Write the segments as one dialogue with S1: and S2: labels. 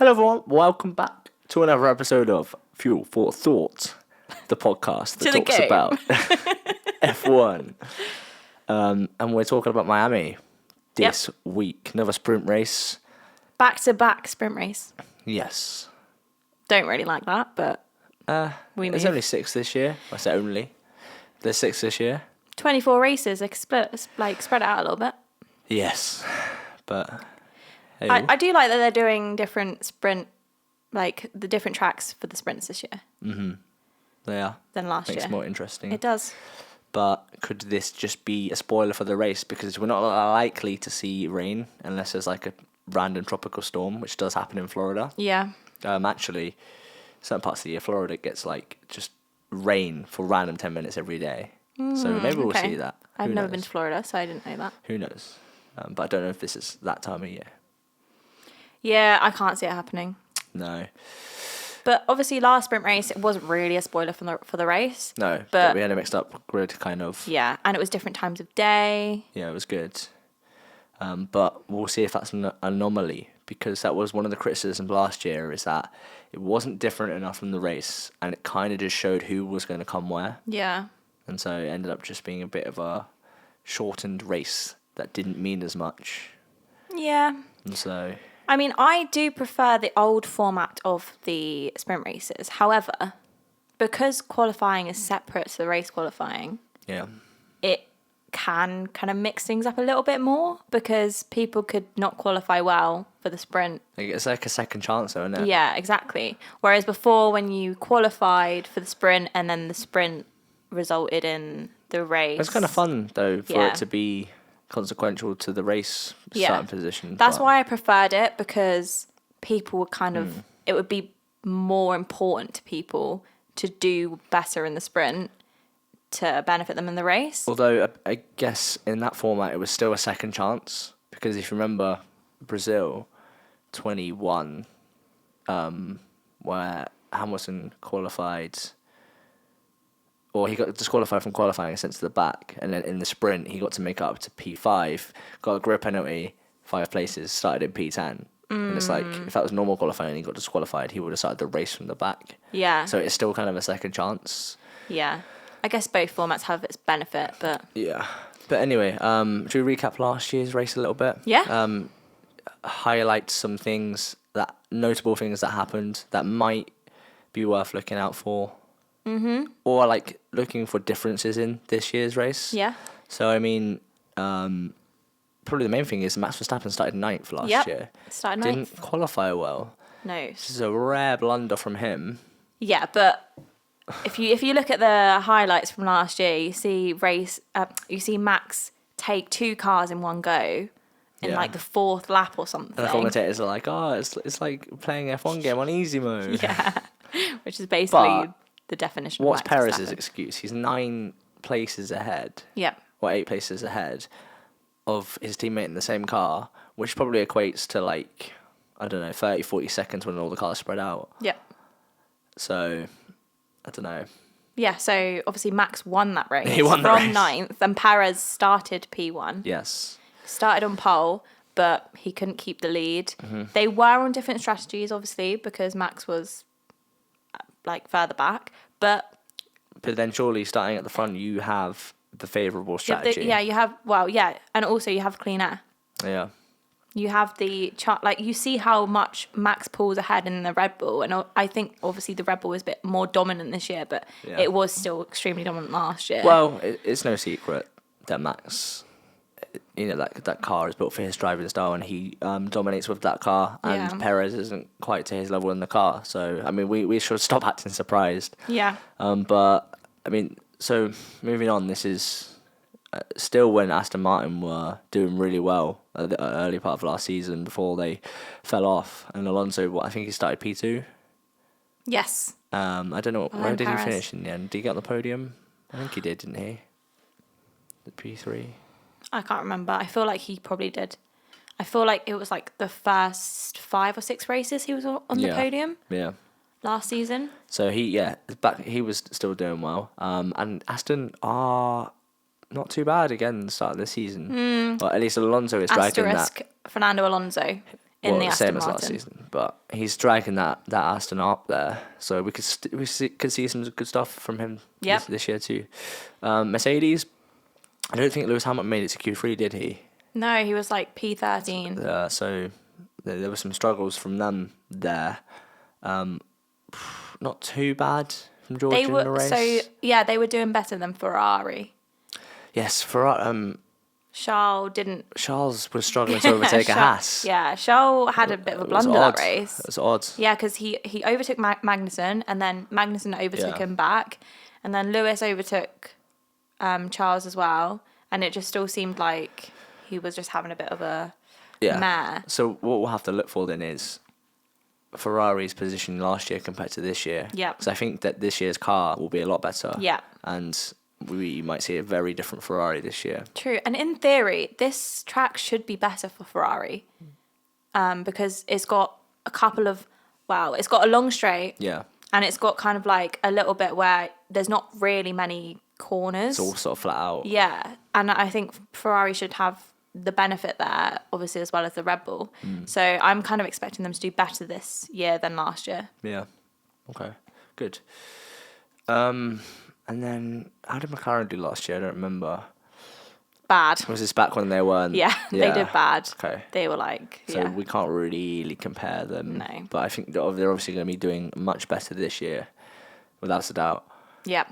S1: Hello everyone, welcome back to another episode of Fuel for Thought, the podcast that talks about F1. And we're talking about Miami this week. Another sprint race.
S2: Back-to-back sprint race.
S1: Yes.
S2: Don't really like that, but
S1: There's only 6 this year. I say only. There's 6 this year.
S2: 24 races, spread it out a little bit.
S1: Yes. But
S2: I do like that they're doing different sprint, like the different tracks for the sprints this year.
S1: Mm-hmm. They are.
S2: Than last year.
S1: Makes it more interesting.
S2: It does.
S1: But could this just be a spoiler for the race? Because we're not likely to see rain unless there's like a random tropical storm, which does happen in Florida.
S2: Yeah.
S1: Actually, certain parts of the year, Florida gets like just rain for random 10 minutes every day. So maybe we'll see that.
S2: I've never been to Florida, so I didn't know that.
S1: Who knows? But I don't know if this is that time of year.
S2: Yeah, I can't see it happening.
S1: No.
S2: But obviously, last sprint race, it wasn't really a spoiler for the race.
S1: No, but we had it mixed up grid kind of.
S2: Yeah, and it was different times of day.
S1: Yeah, it was good. But we'll see if that's an anomaly, because that was one of the criticisms last year, is that it wasn't different enough from the race, and it kind of just showed who was going to come where.
S2: Yeah.
S1: And so it ended up just being a bit of a shortened race that didn't mean as much.
S2: Yeah.
S1: And so...
S2: I mean, I do prefer the old format of the sprint races. However, because qualifying is separate to the race qualifying, it can kind of mix things up a little bit more, because people could not qualify well for the sprint.
S1: It's like a second chance, though, isn't it?
S2: Yeah, exactly. Whereas before, when you qualified for the sprint and then the sprint resulted in the race.
S1: It's kind of fun, though, for it to be consequential to the race starting position.
S2: That's why I preferred it, because people would kind of, it would be more important to people to do better in the sprint to benefit them in the race.
S1: Although I guess in that format it was still a second chance, because if you remember Brazil 21, where Hamilton qualified, or he got disqualified from qualifying and sent to the back, and then in the sprint he got to make up to P5, got a grid penalty, 5 places, started in P10. And it's like, if that was normal qualifying and he got disqualified, he would have started the race from the back.
S2: Yeah.
S1: So it's still kind of a second chance.
S2: Yeah. I guess both formats have its benefit, but...
S1: Yeah. But anyway, should we recap last year's race a little bit?
S2: Yeah.
S1: Highlight some things, notable things that happened that might be worth looking out for. Mm-hmm. Or like looking for differences in this year's race.
S2: Yeah.
S1: So I mean, probably the main thing is Max Verstappen started 9th last year.
S2: Started 9th.
S1: Didn't qualify well.
S2: No.
S1: This is a rare blunder from him.
S2: Yeah, but if you look at the highlights from last year, you see Max take 2 cars in one go in like the 4th lap or something.
S1: And the commentators are like, it's like playing an F1 game on easy mode.
S2: Yeah. Which is basically the definition
S1: what's
S2: of Max
S1: Perez's
S2: Verstappen.
S1: excuse? He's 9 places ahead.
S2: Yeah.
S1: Or 8 places ahead of his teammate in the same car, which probably equates to like, I don't know, 30, 40 seconds when all the cars spread out.
S2: Yeah.
S1: So, I don't know.
S2: Yeah, so obviously Max won that race.
S1: He won the race.
S2: From 9th, and Perez started P1.
S1: Yes.
S2: Started on pole, but he couldn't keep the lead. Mm-hmm. They were on different strategies, obviously, because Max was like further back, but
S1: then surely starting at the front, you have the favourable strategy.
S2: you have, and also you have clean air.
S1: Yeah.
S2: You have the chart, like you see how much Max pulls ahead in the Red Bull, and I think obviously the Red Bull was a bit more dominant this year, but it was still extremely dominant last year.
S1: Well, it's no secret that Max, that car is built for his driving style, and he dominates with that car, and Perez isn't quite to his level in the car. So, I mean, we should stop acting surprised.
S2: Yeah.
S1: But, I mean, so moving on, this is still when Aston Martin were doing really well at the early part of last season before they fell off. And Alonso, I think he started P2.
S2: Yes.
S1: I don't know, where did he finish in the end? Did he get on the podium? I think he did, didn't he? The P3.
S2: I can't remember. I feel like he probably did. I feel like it was like the first 5 or 6 races he was on the podium.
S1: Yeah.
S2: Last season.
S1: So he was still doing well. And Aston are not too bad again at the start of the season. Well, at least Alonso is dragging that.
S2: Fernando Alonso. in the Aston
S1: same as last
S2: Martin.
S1: season, but he's dragging that Aston up there, so we could see some good stuff from him this year too. Mercedes, I don't think Lewis Hamilton made it to Q3, did he?
S2: No, he was like P13.
S1: So there were some struggles from them there. Not too bad from George in the race.
S2: They were doing better than Ferrari.
S1: Yes, Ferrari.
S2: Charles
S1: was struggling to overtake a Haas.
S2: Yeah, Charles had a bit of a blunder that race.
S1: It was odd.
S2: Yeah, because he overtook Magnussen, and then Magnussen overtook him back, and then Lewis overtook Charles as well, and it just still seemed like he was just having a bit of a mare.
S1: So what we'll have to look for then is Ferrari's position last year compared to this year.
S2: Yeah.
S1: Because I think that this year's car will be a lot better.
S2: Yeah.
S1: And we might see a very different Ferrari this year.
S2: True. And in theory, this track should be better for Ferrari because it's got it's got a long straight.
S1: Yeah.
S2: And it's got kind of like a little bit where there's not really many corners.
S1: It's all sort of flat out.
S2: Yeah. And I think Ferrari should have the benefit there, obviously, as well as the Red Bull. So I'm kind of expecting them to do better this year than last year.
S1: Yeah. Okay. Good. And then, how did McLaren do last year? I don't remember.
S2: Bad.
S1: Was this back when they weren't?
S2: Yeah, they did bad.
S1: Okay.
S2: They were like,
S1: So we can't really compare them.
S2: No.
S1: But I think they're obviously going to be doing much better this year, without a doubt.
S2: Yeah.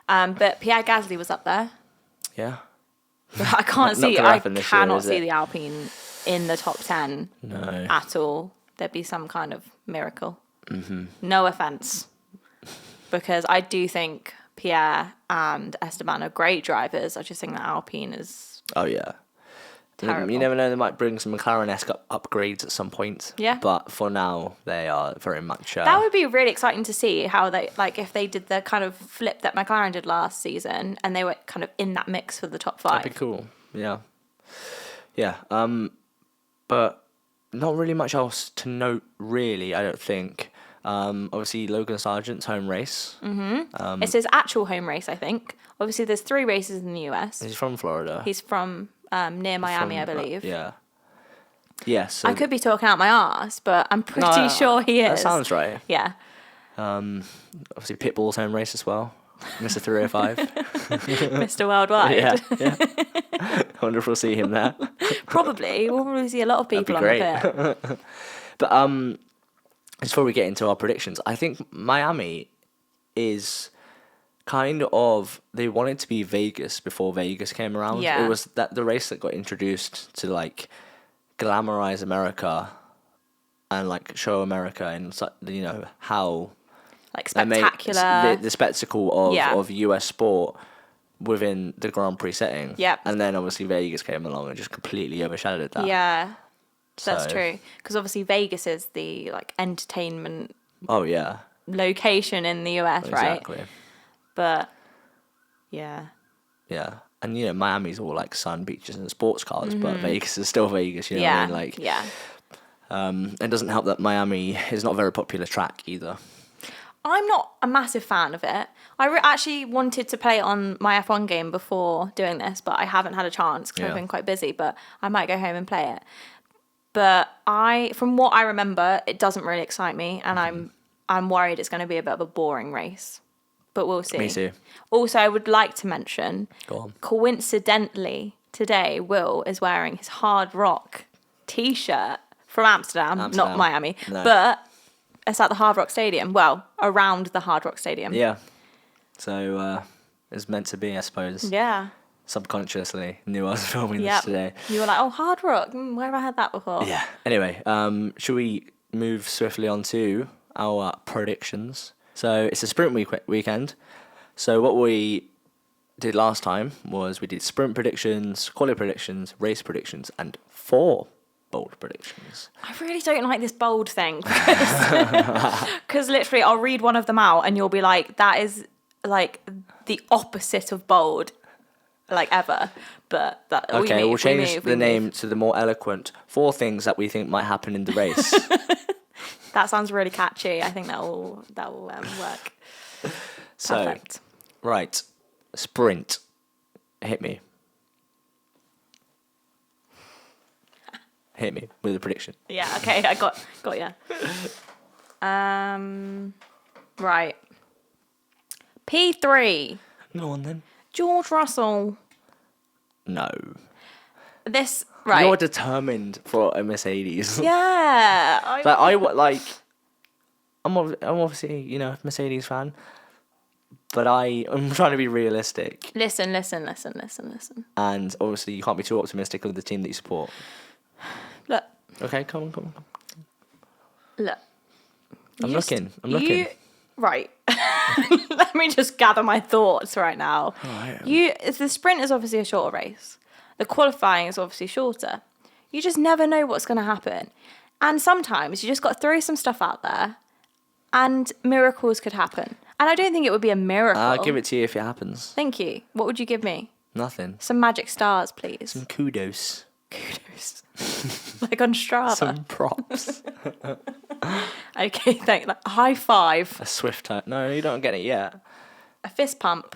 S2: But Pierre Gasly was up there.
S1: Yeah.
S2: I cannot see
S1: year,
S2: the Alpine in the top 10 at all. There'd be some kind of miracle. Mm-hmm. No offence. Because I do think Pierre and Esteban are great drivers. I just think that Alpine is terrible.
S1: You never know, they might bring some McLaren-esque upgrades at some point.
S2: Yeah.
S1: But for now, they are very much...
S2: that would be really exciting to see how they, like, if they did the kind of flip that McLaren did last season and they were kind of in that mix for the top 5.
S1: That'd be cool, yeah. Yeah, but not really much else to note, really, I don't think. Obviously, Logan Sargent's home race.
S2: Mm-hmm. It's his actual home race, I think. Obviously, there's 3 races in the US.
S1: He's from Florida.
S2: He's from near Miami, I believe.
S1: Yeah. Yeah, so
S2: I could be talking out my arse, but I'm pretty sure he is.
S1: That sounds right.
S2: Yeah.
S1: Obviously, Pitbull's home race as well. Mr. 305.
S2: Mr. Worldwide.
S1: Yeah. I wonder if we'll see him there.
S2: Probably. We'll probably see a lot of people on the pit.
S1: But before we get into our predictions, I think Miami is kind of, they wanted to be Vegas before Vegas came around.
S2: Yeah.
S1: It was the race that got introduced to like glamorize America and like show America and how
S2: like spectacular
S1: the spectacle of US sport within the Grand Prix setting.
S2: Yep.
S1: And then obviously Vegas came along and just completely overshadowed that.
S2: Yeah. That's true. Because obviously Vegas is the like entertainment location in the US, right?
S1: Exactly.
S2: But yeah.
S1: Yeah. And Miami's all like sun, beaches and sports cars, but Vegas is still Vegas, what I mean? Like,
S2: yeah.
S1: It doesn't help that Miami is not a very popular track either.
S2: I'm not a massive fan of it. I actually wanted to play it on my F1 game before doing this, but I haven't had a chance because I've been quite busy, but I might go home and play it. But from what I remember, it doesn't really excite me, and I'm worried it's going to be a bit of a boring race. But we'll see.
S1: Me too.
S2: Also, I would like to mention,
S1: Go on.
S2: Coincidentally, today Will is wearing his Hard Rock t-shirt from Amsterdam. Not Miami, but it's at the Hard Rock Stadium. Well, around the Hard Rock Stadium.
S1: Yeah. So it's meant to be, I suppose.
S2: Yeah.
S1: Subconsciously knew I was filming this today.
S2: You were like, oh, Hard Rock. Where have I had that before?
S1: Yeah. Anyway, should we move swiftly on to our predictions? So it's a sprint weekend. So what we did last time was we did sprint predictions, quali predictions, race predictions, and 4 bold predictions.
S2: I really don't like this bold thing because literally I'll read one of them out and you'll be like, that is like the opposite of bold, like ever. But that
S1: we'll change the name to the more eloquent 4 things that we think might happen in the race.
S2: That sounds really catchy. I think that will work.
S1: So,
S2: perfect.
S1: Right, sprint. Hit me. hit me with a prediction.
S2: Yeah, okay, I got you. Right. P3.
S1: Go on then.
S2: George Russell.
S1: No.
S2: Right.
S1: You're determined for a Mercedes.
S2: Yeah.
S1: I'm obviously, a Mercedes fan, but I'm trying to be realistic.
S2: Listen.
S1: And obviously, you can't be too optimistic of the team that you support.
S2: Look.
S1: Okay, come on.
S2: Look.
S1: I'm looking.
S2: Right. Let me just gather my thoughts right now.
S1: Right.
S2: The sprint is obviously a shorter race. The qualifying is obviously shorter. You just never know what's going to happen. And sometimes you just got to throw some stuff out there and miracles could happen. And I don't think it would be a miracle.
S1: I'll give it to you if it happens.
S2: Thank you. What would you give me?
S1: Nothing.
S2: Some magic stars, please.
S1: Some kudos.
S2: Kudos. Like on Strava.
S1: Some props.
S2: Okay, thank you. High five.
S1: A swift time. No, you don't get it yet.
S2: A fist pump.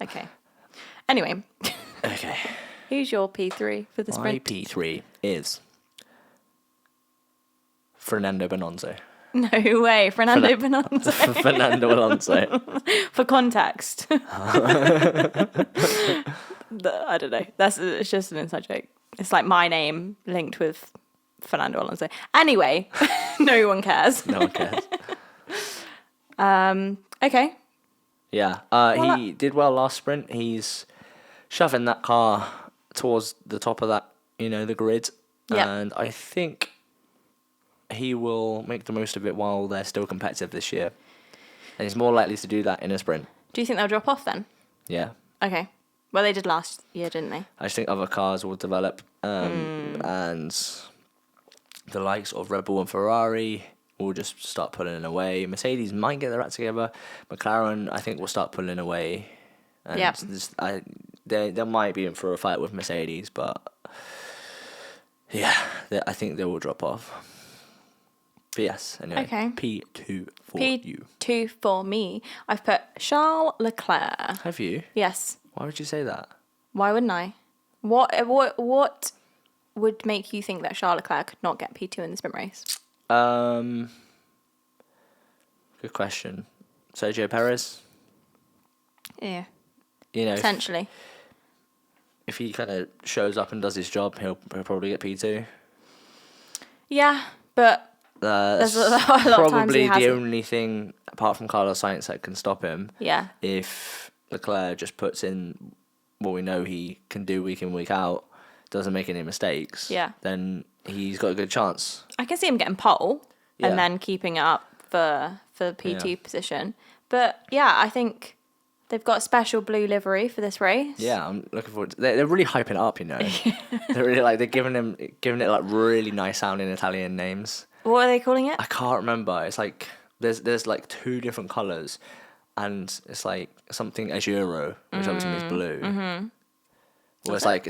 S2: Okay. Anyway.
S1: Okay.
S2: Who's your P3 for the sprint?
S1: My P3 is Fernando Alonso.
S2: No way, Fernando Alonso.
S1: Fernando Alonso.
S2: For context. I don't know. It's just an inside joke. It's like my name linked with Fernando Alonso. Anyway, no one cares.
S1: No one cares.
S2: Okay.
S1: Yeah. He did well last sprint. He's shoving that car towards the top of that, the grid.
S2: Yep.
S1: And I think he will make the most of it while they're still competitive this year. And he's more likely to do that in a sprint.
S2: Do you think they'll drop off then?
S1: Yeah.
S2: Okay. Well, they did last year, didn't they?
S1: I just think other cars will develop. And the likes of Red Bull and Ferrari will just start pulling away. Mercedes might get their act together. McLaren, I think, will start pulling away. And
S2: yep.
S1: They might be in for a fight with Mercedes, but yeah, I think they will drop off. But yes, anyway.
S2: Okay.
S1: P2 for you.
S2: P2 for me. I've put Charles Leclerc.
S1: Have you?
S2: Yes.
S1: Why would you say that?
S2: Why wouldn't I? What would make you think that Charles Leclerc could not get P2 in the sprint race?
S1: Good question. Sergio Perez?
S2: Yeah. Potentially.
S1: If he kind of shows up and does his job, he'll probably get P2.
S2: Yeah, but there's a lot of times he
S1: probably
S2: hasn't.
S1: the only thing, apart from Carlos Sainz, that can stop him.
S2: Yeah.
S1: If Leclerc just puts in what we know he can do week in, week out, doesn't make any mistakes, then he's got a good chance.
S2: I can see him getting pole and then keeping it up for the P2 position. But yeah, I think they've got a special blue livery for this race.
S1: Yeah, I'm looking forward to they're really hyping it up, They're really they're giving it like really nice sounding Italian names.
S2: What are they calling it?
S1: I can't remember. It's like there's like two different colours, and it's like something Azzurro, which obviously means blue. Mm-hmm. Well, it's like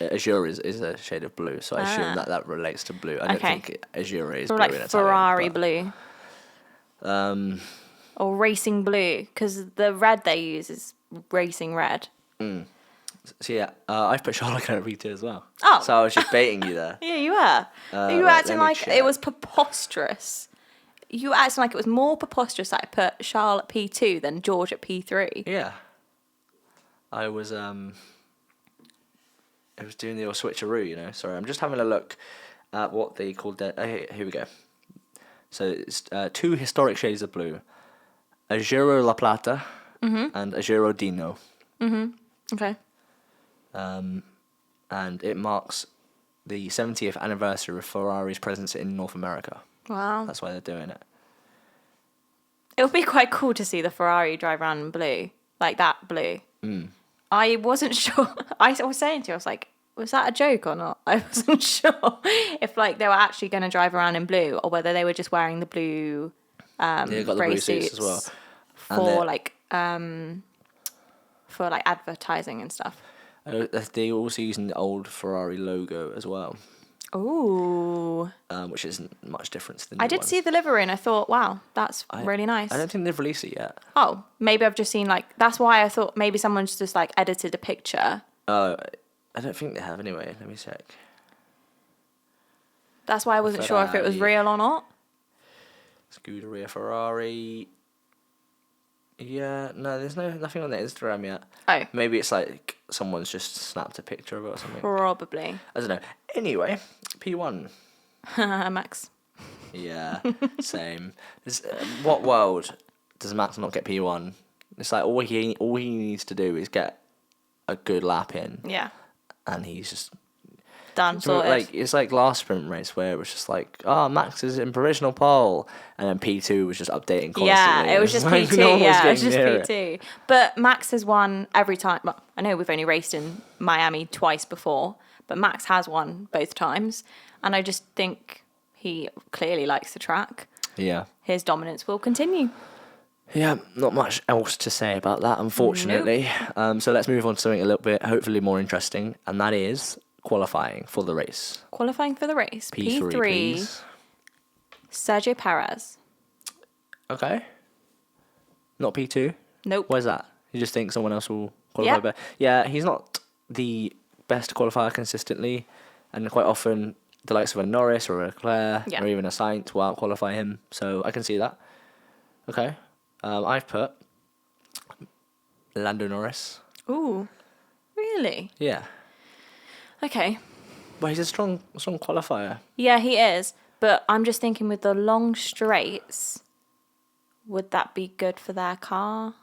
S1: Azure is a shade of blue, so I assume that relates to blue. I don't think Azure is blue
S2: like
S1: in Italian.
S2: Ferrari blue. Or racing blue, because the red they use is racing red.
S1: So yeah, I've put Charlotte Leclerc at P2 as well.
S2: Oh.
S1: So I was just baiting you there.
S2: Yeah, you were. You were acting like it was preposterous. You were acting like it was more preposterous that I put Charles at P2 than George at P3.
S1: Yeah. I was doing the old switcheroo, Sorry, I'm just having a look at what they called that. Here we go. So it's two historic shades of blue. Azzurro La Plata and Azzurro Dino.
S2: Mm-hmm. Okay.
S1: And it marks the 70th anniversary of Ferrari's presence in North America.
S2: Wow.
S1: That's why they're doing it.
S2: It would be quite cool to see the Ferrari drive around in blue, like that blue. I wasn't sure. I was saying to you, I was like, was that a joke or not? I wasn't sure if they were actually going to drive around in blue or whether they were just wearing the blue
S1: got the blue suits as well.
S2: For advertising and stuff.
S1: They also using the old Ferrari logo as well.
S2: Ooh.
S1: Which isn't much different to the new
S2: I did see the livery and I thought, wow, that's really nice.
S1: I don't think they've released it yet.
S2: Oh, maybe I've just seen that's why I thought maybe someone's just edited a picture.
S1: I don't think they have anyway. Let me check.
S2: That's why I wasn't sure if it was real or not.
S1: Scuderia Ferrari. Yeah, no, there's nothing on their Instagram yet.
S2: Oh.
S1: Maybe it's like someone's just snapped a picture of it or something.
S2: Probably.
S1: I don't know. Anyway, P1.
S2: Max.
S1: Yeah, same. What world does Max not get P1? It's like all he needs to do is get a good lap in.
S2: Yeah.
S1: And he's just
S2: done.
S1: So it's like last sprint race where it was just like, Max is in provisional pole, and then P2 was just updating constantly.
S2: Yeah, it was just
S1: like
S2: P2. Yeah, it was just P2. But Max has won every time. Well, I know we've only raced in Miami twice before, but Max has won both times, and I just think he clearly likes the track.
S1: Yeah,
S2: his dominance will continue.
S1: Yeah, not much else to say about that, unfortunately. Nope. So let's move on to something a little bit, hopefully more interesting, and that is qualifying for the race.
S2: Qualifying for the race.
S1: P3, please.
S2: Sergio Perez.
S1: Okay. Not P2?
S2: Nope.
S1: Where's that? You just think someone else will qualify better? Yeah, he's not the best qualifier consistently, and quite often the likes of a Norris or a Leclerc or even a Sainz will out-qualify him, so I can see that. Okay. I've put Lando Norris.
S2: Ooh, really?
S1: Yeah.
S2: Okay.
S1: Well, he's a strong qualifier.
S2: Yeah, he is. But I'm just thinking with the long straights, would that be good for their car?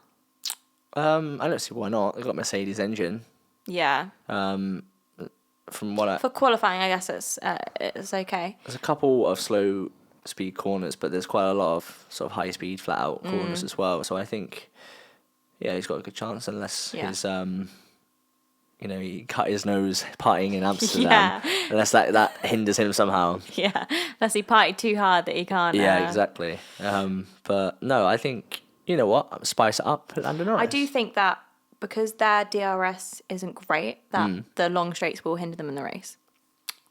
S1: I don't see why not. They've got Mercedes engine.
S2: Yeah.
S1: From what
S2: for qualifying, I guess it's okay.
S1: There's a couple of slow speed corners, but there's quite a lot of sort of high speed flat out corners as well. So I think, he's got a good chance unless his he cut his nose partying in Amsterdam. Unless that hinders him somehow.
S2: Yeah, unless he partied too hard that he can't.
S1: Yeah, exactly. But no, I think, you know what, spice it up, Lando Norris.
S2: I do think that because their DRS isn't great, that the long straights will hinder them in the race.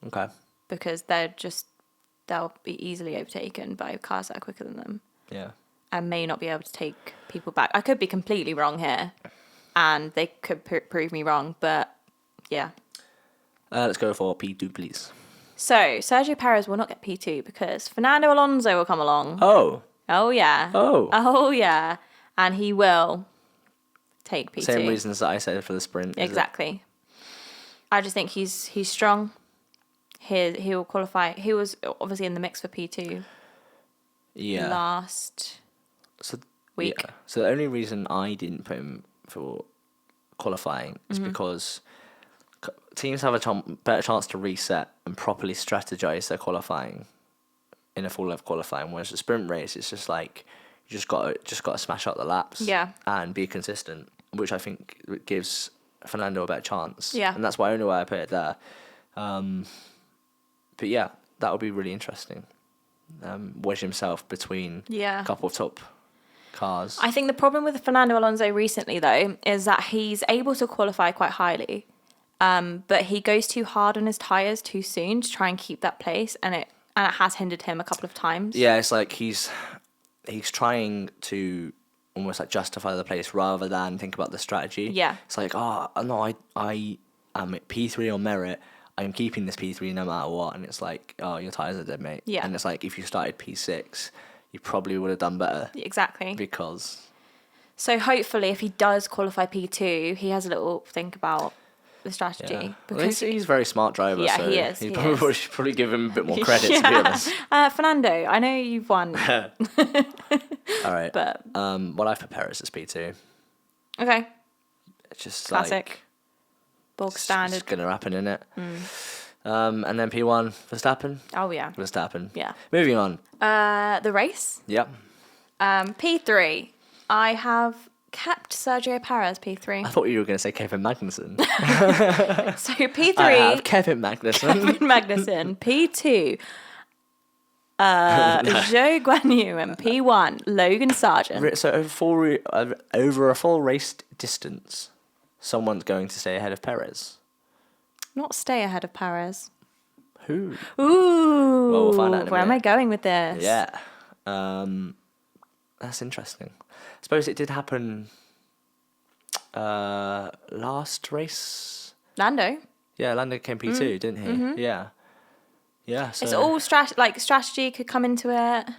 S1: Okay.
S2: Because they'll be easily overtaken by cars that are quicker than them.
S1: Yeah.
S2: And may not be able to take people back. I could be completely wrong here, and they could prove me wrong, but yeah.
S1: Let's go for P2, please.
S2: So, Sergio Perez will not get P2 because Fernando Alonso will come along.
S1: Oh.
S2: Oh, yeah. Oh, yeah. And he will take P2.
S1: Same reasons that I said for the sprint.
S2: Exactly. I just think he's strong. He will qualify. He was obviously in the mix for P2 last week.
S1: Yeah. So the only reason I didn't put him for qualifying is because teams have a better chance to reset and properly strategize their qualifying in a full length qualifying. Whereas the sprint race, it's just like you just got to smash out the laps and be consistent, which I think gives Fernando a better chance.
S2: Yeah,
S1: and that's why I put it there. But yeah, that would be really interesting. Wedge himself between a couple of top cars.
S2: I think the problem with Fernando Alonso recently, though, is that he's able to qualify quite highly, but he goes too hard on his tyres too soon to try and keep that place, and it has hindered him a couple of times. Yeah,
S1: it's like he's trying to almost like justify the place rather than think about the strategy.
S2: Yeah.
S1: It's like, no, I am at P3 on merit. I'm keeping this P3 no matter what. And it's like, your tyres are dead, mate.
S2: Yeah.
S1: And it's like, if you started P6, you probably would have done better.
S2: Exactly.
S1: Because...
S2: So hopefully, if he does qualify P2, he has a little think about the strategy.
S1: Yeah.
S2: Because
S1: he's a very smart driver.
S2: Yeah,
S1: so
S2: he is.
S1: He probably should probably give him a bit more credit, to be honest.
S2: Fernando, I know you've won.
S1: All right.
S2: But
S1: what I've put Perez as P2.
S2: Okay.
S1: It's just
S2: classic. Bog standard.
S1: It's going to happen, innit? And then P1, Verstappen.
S2: Oh, yeah.
S1: Verstappen.
S2: Yeah.
S1: Moving on.
S2: The race.
S1: Yep.
S2: P3. I have kept Sergio Perez P3.
S1: I thought you were going to say Kevin Magnussen.
S2: So P3.
S1: I have Kevin Magnussen.
S2: Kevin Magnussen. P2. Zhou Guanyu, and P1 Logan Sargent.
S1: So over a full race distance, someone's going to stay ahead of Perez.
S2: Not stay ahead of Perez.
S1: Who?
S2: Ooh.
S1: Well, we'll find out in a
S2: Where am I going with this?
S1: Yeah. That's interesting. I suppose it did happen last race.
S2: Lando.
S1: Yeah, Lando came P2, didn't he? Mm-hmm. Yeah. Yeah, so
S2: It's all strategy could come into it.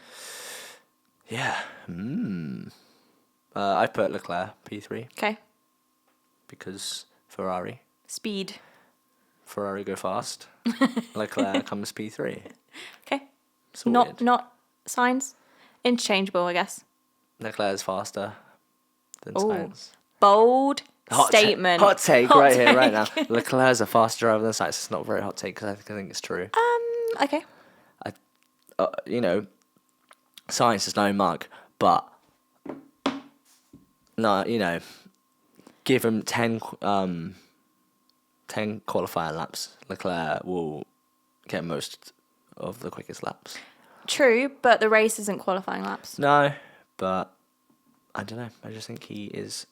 S1: yeah. I put Leclerc P3
S2: Okay.
S1: because Ferrari
S2: Speed.
S1: go fast. Leclerc comes P3.
S2: Okay.
S1: Sorted.
S2: Not signs. Interchangeable, I guess.
S1: Leclerc is faster than
S2: Ooh.
S1: Sainz.
S2: Bold statement.
S1: Hot take right here, right now. Leclerc's a faster driver than Sainz. It's not a very hot take because I think it's true.
S2: Okay.
S1: Sainz is no mug, but no, give him 10 qualifying laps. Leclerc will get most of the quickest laps.
S2: True, but the race isn't qualifying laps.
S1: No, but I don't know. I just think he is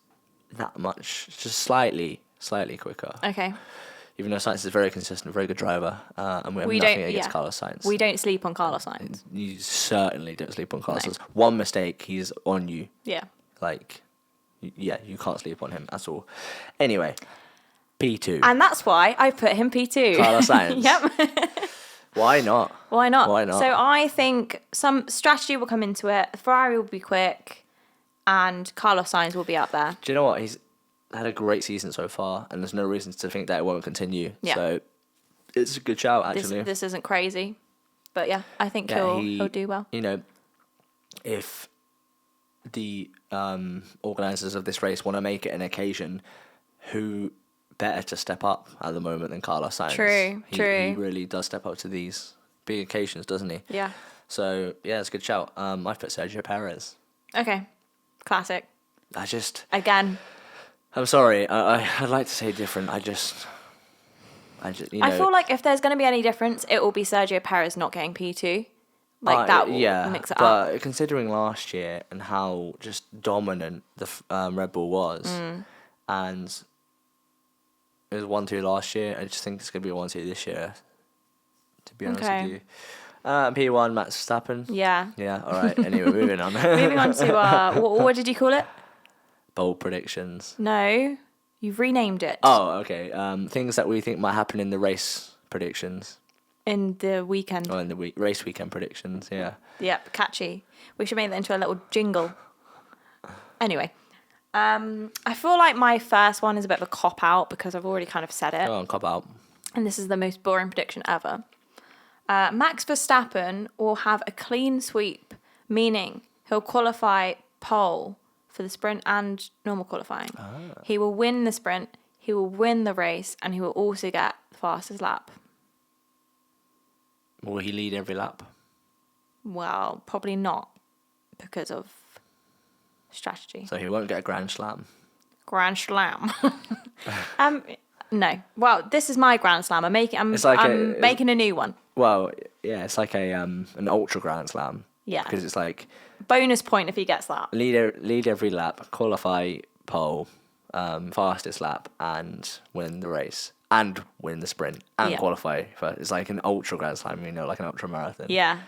S1: that much, just slightly quicker.
S2: Okay.
S1: Even though Sainz is a very consistent, very good driver, and we have nothing against Carlos Sainz.
S2: We don't sleep on Carlos Sainz.
S1: You certainly don't sleep on Carlos Sainz. One mistake, he's on you.
S2: Yeah.
S1: You can't sleep on him at all. Anyway, P2.
S2: And that's why I put him P2.
S1: Carlos Sainz.
S2: Yep.
S1: Why not?
S2: Why not?
S1: Why not?
S2: So I think some strategy will come into it. Ferrari will be quick, and Carlos Sainz will be up there.
S1: Do you know what? He's had a great season so far, and there's no reason to think that it won't continue.
S2: Yeah.
S1: So it's a good shout, actually.
S2: This isn't crazy, but yeah, I think he'll do well.
S1: If the organisers of this race want to make it an occasion, who better to step up at the moment than Carlos Sainz?
S2: True.
S1: He really does step up to these big occasions, doesn't he?
S2: Yeah.
S1: So yeah, it's a good shout. I've put Sergio Perez.
S2: Okay. Classic. Again.
S1: I'm sorry. I'd like to say different. I
S2: feel like if there's going to be any difference, it will be Sergio Perez not getting P2. That will mix it up.
S1: But considering last year and how just dominant the Red Bull was, and it was 1-2 last year, I just think it's going to be 1-2 this year, to be honest with you. P1, Max Verstappen.
S2: Yeah.
S1: Yeah, all right. Anyway, moving on.
S2: Moving on to, what did you call it?
S1: Bold predictions.
S2: No, you've renamed it.
S1: Oh, okay. Things that we think might happen in the race predictions.
S2: In the weekend.
S1: Oh, in the race weekend predictions, yeah.
S2: Yep, catchy. We should make that into a little jingle. Anyway, I feel like my first one is a bit of a cop-out because I've already kind of said it.
S1: Go on, cop out.
S2: And this is the most boring prediction ever. Max Verstappen will have a clean sweep, meaning he'll qualify pole for the sprint and normal qualifying. He will win the sprint, he will win the race, and he will also get the fastest lap.
S1: Will he lead every lap?
S2: Well, probably not because of strategy.
S1: So he won't get a Grand Slam?
S2: Grand Slam. No. Well, this is my Grand Slam. I'm making a new one.
S1: Well, yeah, it's like an ultra Grand Slam.
S2: Yeah.
S1: Because it's like
S2: bonus point if he gets that.
S1: Lead every lap, qualify pole, fastest lap, and win the race. And win the sprint and qualify for. It's like an ultra Grand Slam, like an ultra marathon.
S2: Yeah.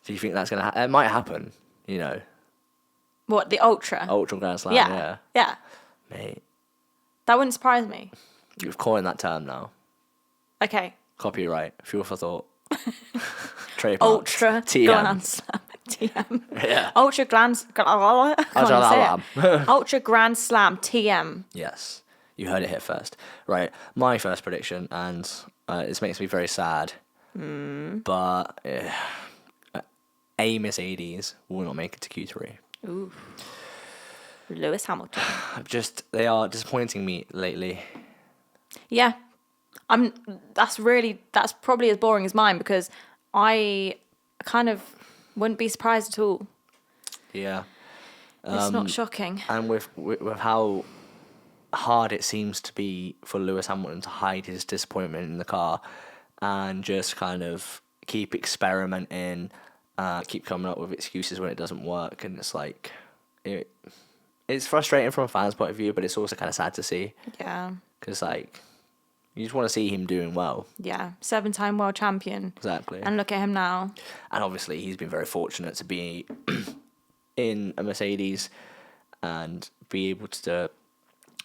S1: Do you think that's gonna happen? It might happen,
S2: What, the ultra?
S1: Ultra Grand Slam,
S2: Yeah. Yeah.
S1: Mate,
S2: That wouldn't surprise me.
S1: you've coined that term now.
S2: Okay.
S1: Copyright, fuel for thought. Trademark.
S2: Ultra
S1: TM.
S2: Grand Slam. TM.
S1: Yeah.
S2: Ultra Grand Ultra Grand Slam TM.
S1: Yes. You heard it here first. Right. My first prediction, and this makes me very sad, but a Mercedes will not make it to Q3.
S2: Ooh. Lewis Hamilton.
S1: They are disappointing me lately.
S2: Yeah. That's probably as boring as mine because I kind of wouldn't be surprised at all.
S1: Yeah.
S2: It's not shocking.
S1: And with how hard it seems to be for Lewis Hamilton to hide his disappointment in the car and just kind of keep experimenting, keep coming up with excuses when it doesn't work, and it's like it's frustrating from a fan's point of view, but it's also kind of sad to see.
S2: Yeah.
S1: Because you just want to see him doing well.
S2: Yeah, 7-time world champion.
S1: Exactly.
S2: And look at him now.
S1: And obviously he's been very fortunate to be in a Mercedes and be able to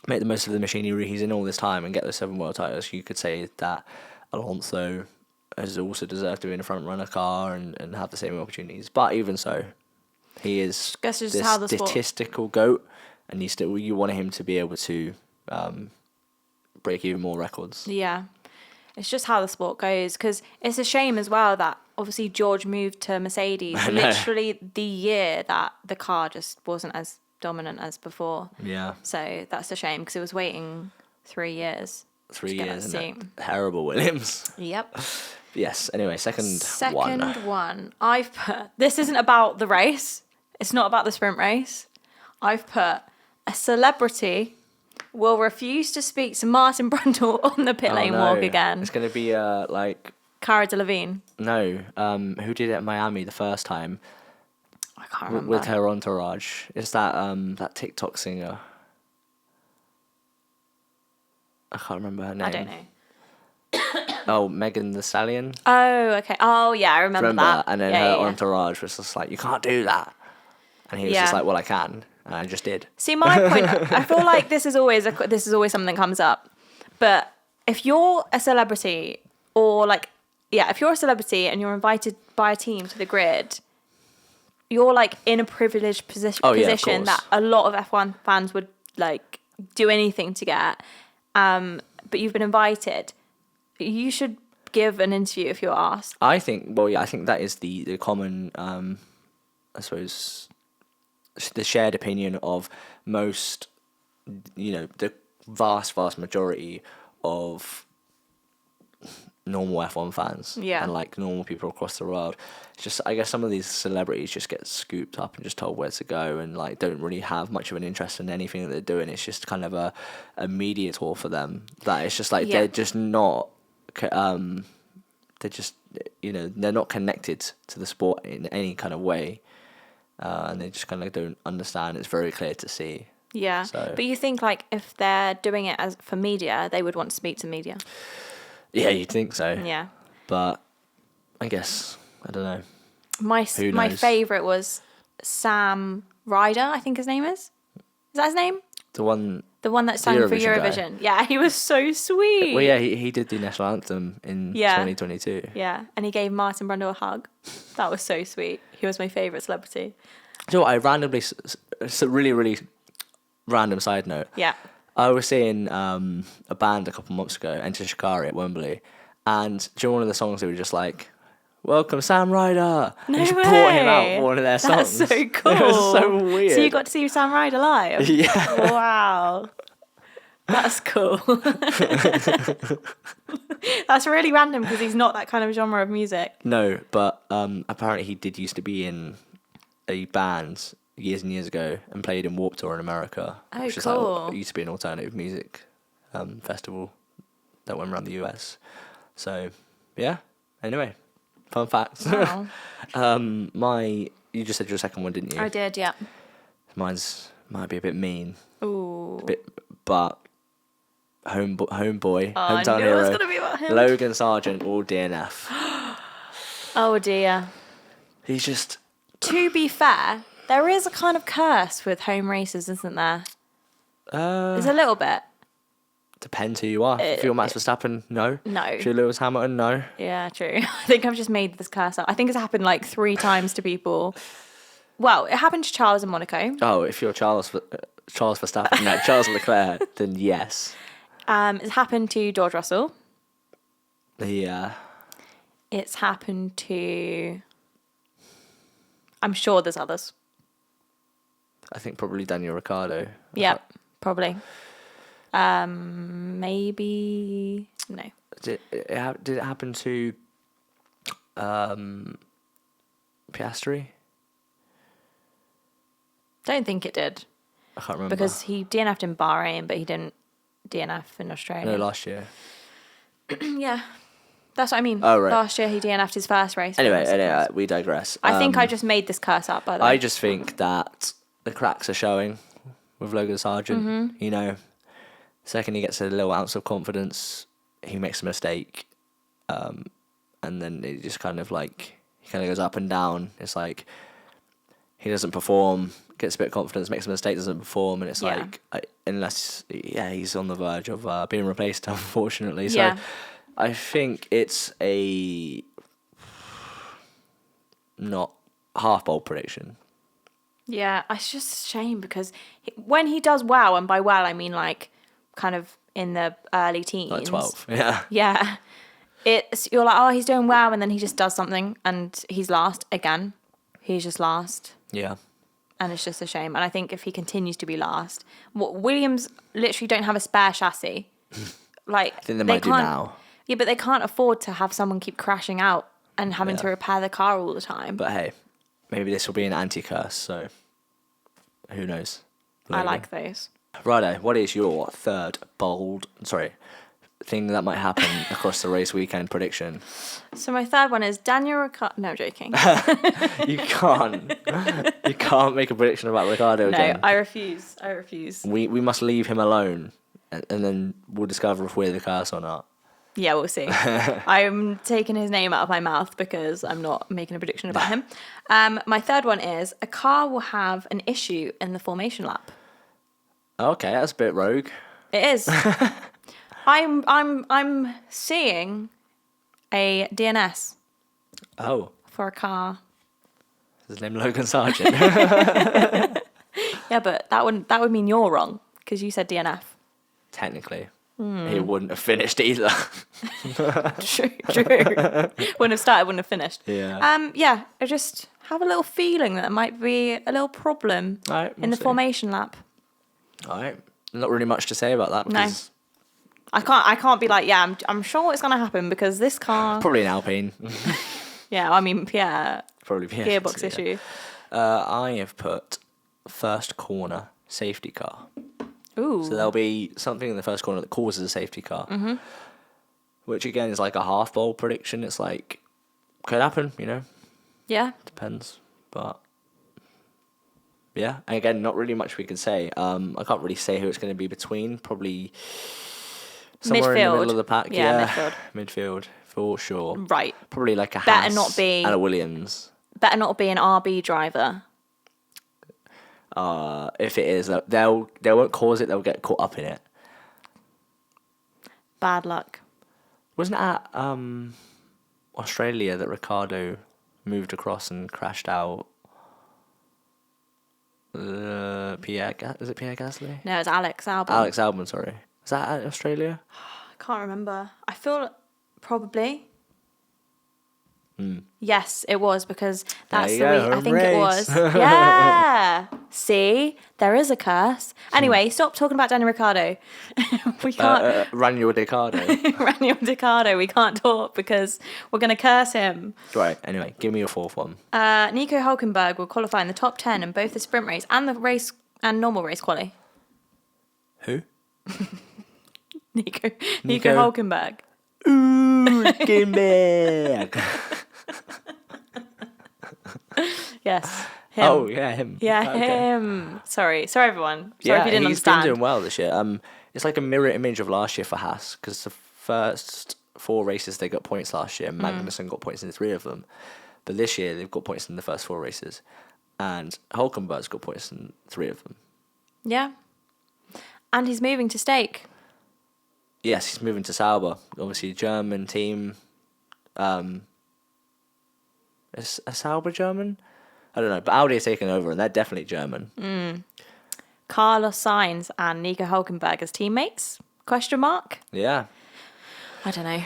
S1: make the most of the machinery he's in all this time and get those 7 world titles. You could say that Alonso has also deserved to be in a front runner car and have the same opportunities. But even so, he is
S2: Guess it's
S1: this
S2: how the
S1: statistical GOAT, and you want him to be able to break even more records.
S2: Yeah. It's just how the sport goes, because it's a shame as well that obviously George moved to Mercedes literally the year that the car just wasn't as dominant as before.
S1: Yeah.
S2: So that's a shame, because it was waiting 3 years.
S1: 3 years, and terrible Williams.
S2: Yep.
S1: Yes, anyway, second
S2: one. I've put, this isn't about the race. It's not about the sprint race. I've put a celebrity will refuse to speak to Martin Brundle on the pit lane walk again.
S1: It's going to be like...
S2: Cara Delevingne.
S1: No, who did it at Miami the first time?
S2: I can't remember.
S1: With her entourage. It's that TikTok singer. I can't remember her name.
S2: I don't know.
S1: Oh, Megan Thee Stallion.
S2: Oh, okay. Oh, yeah, I remember that.
S1: And then her entourage was just like, you can't do that. And he was just like, well, I can. And I just did.
S2: See, my point, I feel like this is always something that comes up. But if you're a celebrity, or like, yeah, if you're a celebrity and you're invited by a team to the grid, you're like in a privileged position that a lot of F1 fans would like do anything to get. But you've been invited. You should give an interview if you're asked.
S1: I think that is the common, I suppose, the shared opinion of most, the vast majority of normal F1 fans.
S2: Yeah.
S1: And like normal people across the world. It's just, I guess some of these celebrities just get scooped up and just told where to go and like don't really have much of an interest in anything that they're doing. It's just kind of a media tour for them. That it's just like they're just not, they're just, they're not connected to the sport in any kind of way. And they just kind of don't understand. It's very clear to see.
S2: Yeah.
S1: So.
S2: But you think like if they're doing it as for media, they would want to speak to media.
S1: Yeah, you'd think so.
S2: Yeah.
S1: But I guess, I don't know.
S2: My favourite was Sam Ryder, I think his name is. Is that his name?
S1: The one
S2: that sang for Eurovision. Guy. Yeah, he was so sweet.
S1: Well, yeah, he did the national anthem in 2022.
S2: Yeah, and he gave Martin Brundle a hug. That was so sweet. He was my favourite celebrity.
S1: So I randomly, it's a really, really random side note.
S2: Yeah.
S1: I was seeing a band a couple months ago, Enter Shikari at Wembley, and during one of the songs they were just like, "Welcome Sam Ryder."
S2: No
S1: and
S2: way.
S1: Brought him out for one of their songs.
S2: That's so cool.
S1: It was so weird.
S2: So you got to see Sam Ryder live?
S1: Yeah.
S2: Wow. That's cool. That's really random because he's not that kind of genre of music.
S1: No, but apparently he did used to be in a band years and years ago and played in Warped Tour in America.
S2: Oh,
S1: which
S2: cool.
S1: Is like, it used to be an alternative music festival that went around the US. So, yeah. Anyway, fun facts.
S2: Wow.
S1: You just said your second one, didn't you?
S2: I did, yeah.
S1: Might be a bit mean.
S2: Ooh.
S1: But homeboy,
S2: Oh,
S1: hometown
S2: I knew
S1: hero,
S2: it was going to be about him.
S1: Logan Sargent, all DNF.
S2: Oh, dear.
S1: He's just...
S2: To be fair, there is a kind of curse with home races, isn't there? There's a little bit.
S1: Depends who you are. If you're Max Verstappen, no.
S2: No.
S1: If you're Lewis Hamilton, no.
S2: Yeah, true. I think I've just made this curse up. I think it's happened like 3 times to people. Well, it happened to Charles in Monaco.
S1: Oh, if you're Charles Verstappen, no, Charles Leclerc, then yes.
S2: It's happened to George Russell.
S1: Yeah.
S2: It's happened to... I'm sure there's others.
S1: I think probably Daniel Ricciardo.
S2: Yeah, probably. Maybe... No.
S1: Did it happen to Piastri?
S2: Don't think it did.
S1: I can't remember.
S2: Because he DNF'd in Bahrain, but he didn't DNF in Australia.
S1: No, last year.
S2: Yeah. That's what I mean.
S1: Oh, right.
S2: Last year he DNF'd his first race.
S1: Anyway, we digress.
S2: I think I just made this curse up, by the way.
S1: I just think that the cracks are showing with Logan Sargent.
S2: Mm-hmm.
S1: Second he gets a little ounce of confidence, he makes a mistake, and then it just kind of goes up and down. It's like he doesn't perform, gets a bit of confidence, makes a mistake, doesn't perform, and it's unless he's on the verge of being replaced, unfortunately. So I think it's a not half bold prediction.
S2: Yeah, it's just a shame because when he does well, and by well I mean like kind of in the early teens.
S1: Like 12, yeah.
S2: Yeah. You're like, oh, he's doing well, and then he just does something and he's last again. He's just last.
S1: Yeah.
S2: And it's just a shame. And I think if he continues to be last, Williams literally don't have a spare chassis. Like,
S1: I think they might do now.
S2: Yeah, but they can't afford to have someone keep crashing out and having to repair the car all the time.
S1: But hey, maybe this will be an anti-curse, so who knows?
S2: I like those.
S1: Righto, what is your third thing that might happen across the race weekend prediction?
S2: So my third one is Daniel Ricciardo. No, I'm joking.
S1: You can't make a prediction about Ricciardo again.
S2: No, I refuse.
S1: We must leave him alone, and then we'll discover if we're the curse or not.
S2: Yeah, we'll see. I'm taking his name out of my mouth because I'm not making a prediction about him. My third one is a car will have an issue in the formation lap.
S1: Okay, that's a bit rogue.
S2: It is. I'm seeing a DNS.
S1: Oh.
S2: For a car.
S1: Is his name Logan Sargent?
S2: Yeah, but that would mean you're wrong because you said DNF.
S1: Technically. He wouldn't have finished either.
S2: True. Wouldn't have started, wouldn't have finished.
S1: Yeah.
S2: Yeah, I just have a little feeling that there might be a little problem in the formation lap.
S1: All right. Not really much to say about that.
S2: No. I can't be like, yeah, I'm sure it's going to happen because this car...
S1: Probably an Alpine.
S2: Yeah, I mean, yeah.
S1: Probably
S2: gearbox issue.
S1: I have put first corner safety car.
S2: Ooh.
S1: So there'll be something in the first corner that causes a safety car. Mm-hmm. Which, again, is like a half-bold prediction. It's like, could happen, you know?
S2: Yeah.
S1: Depends. But, yeah. And again, not really much we can say. I can't really say who it's going to be between. Probably somewhere in the middle of the pack.
S2: Yeah,
S1: midfield, for sure.
S2: Right.
S1: Probably like a Haas and a Williams.
S2: Better not be an RB driver.
S1: If it is, they won't cause it. They'll get caught up in it.
S2: Bad luck.
S1: Wasn't it at Australia that Ricciardo moved across and crashed out? Is it Pierre Gasly?
S2: No, it's Alex Albon.
S1: Alex Albon, sorry. Was that at Australia?
S2: I can't remember. I feel probably. Yes, it was because that's the week. I think it was. Yeah. See, there is a curse. Anyway, stop talking about Daniel Ricciardo. We can't.
S1: Raniel Ricciardo.
S2: Raniel Ricciardo. We can't talk because we're going to curse him.
S1: Right. Anyway, give me your fourth one.
S2: Nico Hülkenberg will qualify in the top 10 in both the sprint race and the race and normal race quali.
S1: Who?
S2: Nico Hülkenberg.
S1: Hülkenberg.
S2: Yes. Him.
S1: Oh, yeah, him.
S2: Yeah,
S1: okay.
S2: him. Sorry, everyone. Sorry if you didn't understand.
S1: He's been doing well this year. It's like a mirror image of last year for Haas because the first 4 races they got points last year. Magnussen got points in 3 of them, but this year they've got points in the first 4 races, and Hülkenberg's got points in 3 of them.
S2: Yeah, and he's moving to Stake.
S1: Yes, he's moving to Sauber. Obviously, German team. Is a Sauber German? I don't know, but Audi are taking over, and they're definitely German.
S2: Carlos Sainz and Nico Hülkenberg as teammates? Question mark?
S1: Yeah.
S2: I don't know.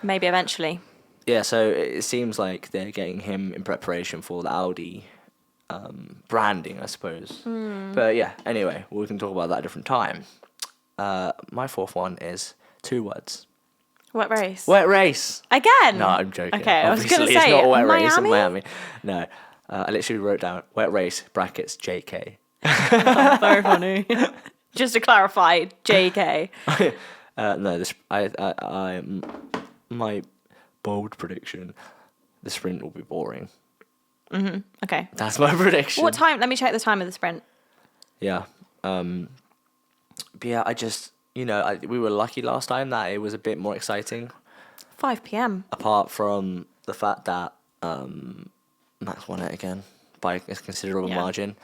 S2: Maybe eventually.
S1: Yeah, so it seems like they're getting him in preparation for the Audi branding, I suppose. But yeah, anyway, we can talk about that at a different time. My fourth one is 2 words.
S2: Wet race.
S1: Wet race.
S2: Again?
S1: No, I'm joking.
S2: Okay, I was going to say,
S1: it's not a wet
S2: Miami?
S1: race in Miami. No, I literally wrote down wet race brackets JK.
S2: Very funny. Just to clarify, JK.
S1: No, my bold prediction: the sprint will be boring.
S2: Okay.
S1: That's my prediction.
S2: What time? Let me check the time of the sprint.
S1: Yeah. But yeah, I just, we were lucky last time that it was a bit more exciting.
S2: 5 p.m.
S1: Apart from the fact that Max won it again by a considerable margin.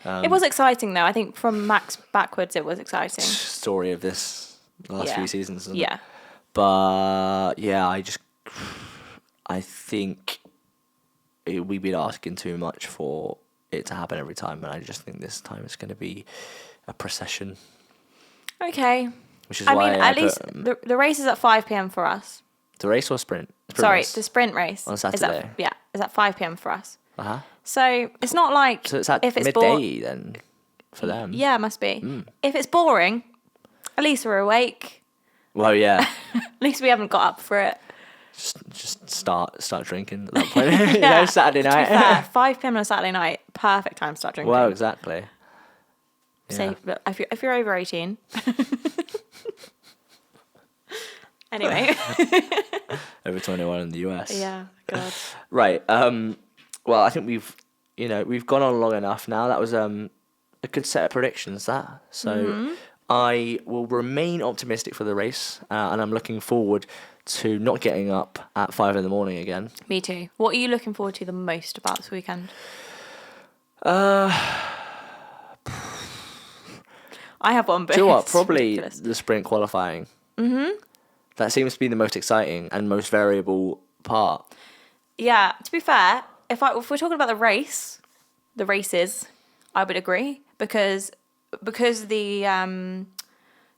S2: It was exciting, though. I think from Max backwards, it was exciting.
S1: Story of this last few seasons. Isn't it? But yeah, I think we've been asking too much for it to happen every time, and I just think this time it's going to be a procession.
S2: Okay.
S1: Which is why
S2: at least the race is at 5 p.m. for us.
S1: The race or sprint?
S2: Sorry, the sprint race
S1: on Saturday.
S2: Is at 5 p.m. for us.
S1: Uh-huh.
S2: So it's not like
S1: so it's at
S2: if it's
S1: midday then for them.
S2: Yeah, it must be. If it's boring, at least we're awake.
S1: Well, yeah.
S2: At least we haven't got up for it.
S1: Just start drinking at that point. Saturday night.
S2: To be fair, 5 p.m. on a Saturday night, perfect time to start drinking.
S1: Well, exactly.
S2: So if you're over 18. Anyway.
S1: Over 21 in the US.
S2: Yeah, God.
S1: Right. Well, I think we've gone on long enough now. That was a good set of predictions, that. So I will remain optimistic for the race, and I'm looking forward to not getting up at 5 a.m. again.
S2: Me too. What are you looking forward to the most about this weekend?
S1: I
S2: have one, but
S1: do you know what? Probably the sprint qualifying. That seems to be the most exciting and most variable part. Yeah.
S2: To be fair, if we're talking about the races, I would agree because the Q1,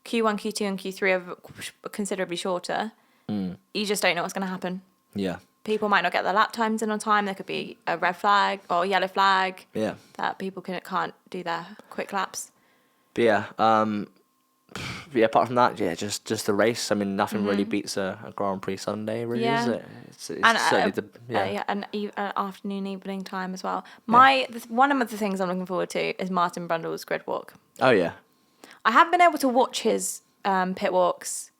S2: Q2, and Q3 are considerably shorter. You just don't know what's going to happen.
S1: Yeah.
S2: People might not get their lap times in on time. There could be a red flag or yellow flag.
S1: Yeah.
S2: That people can't do their quick laps.
S1: But yeah, apart from that, just the race. I mean, nothing really beats a Grand Prix Sunday, really, is it? It's
S2: and
S1: certainly
S2: an afternoon, evening time as well. One of the things I'm looking forward to is Martin Brundle's grid walk.
S1: Oh, yeah.
S2: I haven't been able to watch his pit walks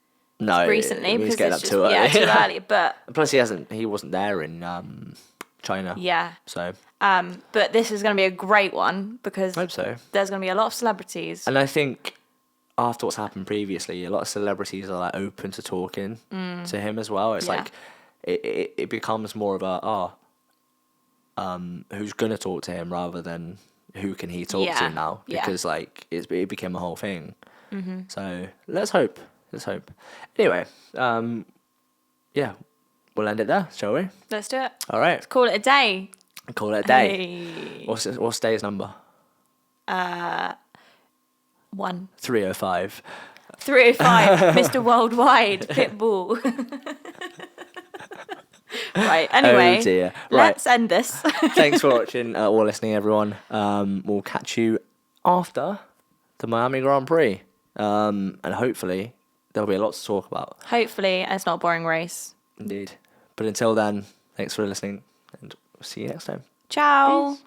S2: recently
S1: because
S2: it's
S1: too early.
S2: Yeah, too early. But
S1: plus, he wasn't there in China.
S2: Yeah.
S1: So.
S2: But this is going to be a great one because
S1: I hope so.
S2: There's going to be a lot of celebrities.
S1: And I think after what's happened previously, a lot of celebrities are like open to talking to him as well. It's like it becomes more of who's gonna talk to him rather than who can he talk to now, because like it became a whole thing. So let's hope. Anyway, we'll end it there, shall we?
S2: Let's do it.
S1: All right.
S2: Let's call it a day.
S1: Hey. What's today's number?
S2: 1.
S1: 305.
S2: 305. Mr. Worldwide. Pitbull. Right. Anyway.
S1: Oh dear. Right.
S2: Let's end this.
S1: Thanks for watching or listening, everyone. We'll catch you after the Miami Grand Prix. And hopefully there'll be a lot to talk about.
S2: Hopefully, and it's not a boring race.
S1: Indeed. But until then, thanks for listening, and see you next time.
S2: Ciao.
S1: Peace.